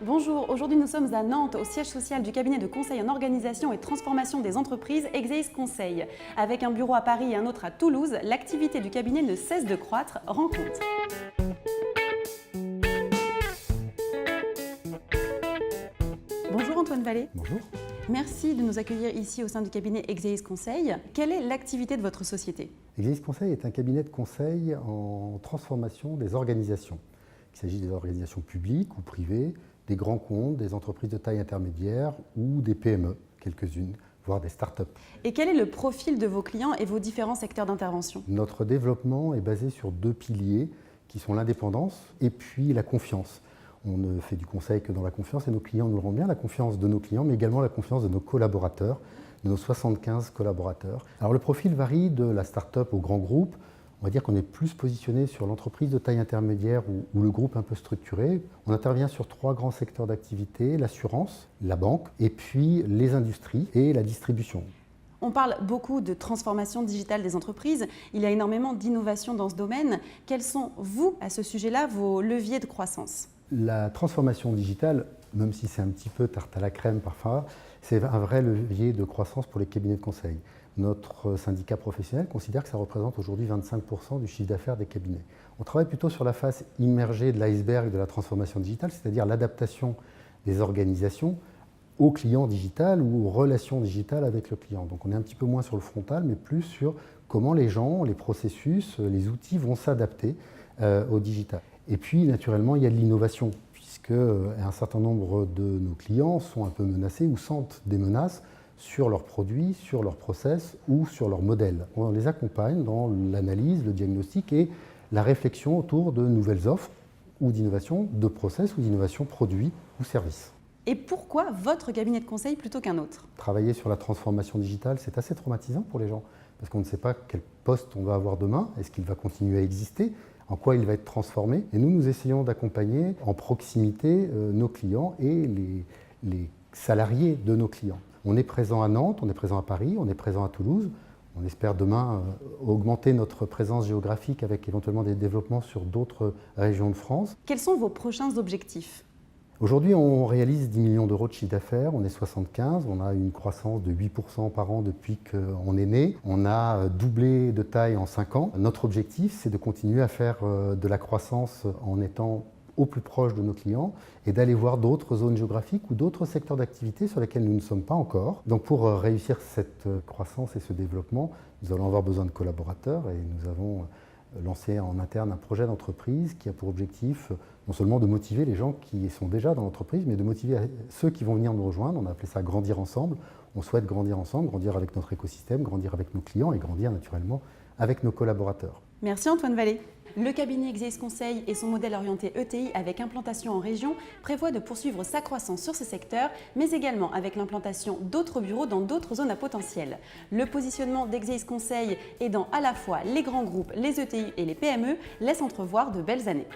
Bonjour, aujourd'hui nous sommes à Nantes, au siège social du cabinet de conseil en organisation et transformation des entreprises Exeis Conseil. Avec un bureau à Paris et un autre à Toulouse, l'activité du cabinet ne cesse de croître. Rencontre. Bonjour Antoine Vallée. Bonjour. Merci de nous accueillir ici au sein du cabinet Exeis Conseil. Quelle est l'activité de votre société? Exeis Conseil est un cabinet de conseil en transformation des organisations. Il s'agit des organisations publiques ou privées, des grands comptes, des entreprises de taille intermédiaire ou des PME, quelques-unes, voire des start-up. Et quel est le profil de vos clients et vos différents secteurs d'intervention? Notre développement est basé sur deux piliers qui sont l'indépendance et puis la confiance. On ne fait du conseil que dans la confiance et nos clients nous le rendent bien, la confiance de nos clients, mais également la confiance de nos collaborateurs, de nos 75 collaborateurs. Alors le profil varie de la start-up au grand groupe. On va dire qu'on est plus positionné sur l'entreprise de taille intermédiaire ou le groupe un peu structuré. On intervient sur trois grands secteurs d'activité, l'assurance, la banque et puis les industries et la distribution. On parle beaucoup de transformation digitale des entreprises. Il y a énormément d'innovation dans ce domaine. Quels sont, vous, à ce sujet-là, vos leviers de croissance? La transformation digitale, même si c'est un petit peu tarte à la crème parfois, c'est un vrai levier de croissance pour les cabinets de conseil. Notre syndicat professionnel considère que ça représente aujourd'hui 25% du chiffre d'affaires des cabinets. On travaille plutôt sur la face immergée de l'iceberg de la transformation digitale, c'est-à-dire l'adaptation des organisations au client digital ou aux relations digitales avec le client. Donc on est un petit peu moins sur le frontal, mais plus sur comment les gens, les processus, les outils vont s'adapter au digital. Et puis naturellement, il y a de l'innovation, puisque un certain nombre de nos clients sont un peu menacés ou sentent des menaces sur leurs produits, sur leurs process ou sur leurs modèles. On les accompagne dans l'analyse, le diagnostic et la réflexion autour de nouvelles offres ou d'innovation de process ou d'innovation produit ou service. Et pourquoi votre cabinet de conseil plutôt qu'un autre? Travailler sur la transformation digitale, c'est assez traumatisant pour les gens, parce qu'on ne sait pas quel poste on va avoir demain, est-ce qu'il va continuer à exister, en quoi il va être transformé. Et nous essayons d'accompagner en proximité nos clients et les salariés de nos clients. On est présent à Nantes, on est présent à Paris, on est présent à Toulouse. On espère demain augmenter notre présence géographique avec éventuellement des développements sur d'autres régions de France. Quels sont vos prochains objectifs? Aujourd'hui, on réalise 10 millions d'euros de chiffre d'affaires, on est 75, on a une croissance de 8% par an depuis qu'on est né. On a doublé de taille en 5 ans. Notre objectif, c'est de continuer à faire de la croissance en étant au plus proche de nos clients et d'aller voir d'autres zones géographiques ou d'autres secteurs d'activité sur lesquels nous ne sommes pas encore. Donc pour réussir cette croissance et ce développement, nous allons avoir besoin de collaborateurs et nous avons lancé en interne un projet d'entreprise qui a pour objectif non seulement de motiver les gens qui sont déjà dans l'entreprise, mais de motiver ceux qui vont venir nous rejoindre. On a appelé ça grandir ensemble. On souhaite grandir ensemble, grandir avec notre écosystème, grandir avec nos clients et grandir naturellement avec nos collaborateurs. Merci Antoine Vallée. Le cabinet Exeis Conseil et son modèle orienté ETI avec implantation en région prévoit de poursuivre sa croissance sur ce secteur, mais également avec l'implantation d'autres bureaux dans d'autres zones à potentiel. Le positionnement d'Exeis Conseil aidant à la fois les grands groupes, les ETI et les PME laisse entrevoir de belles années.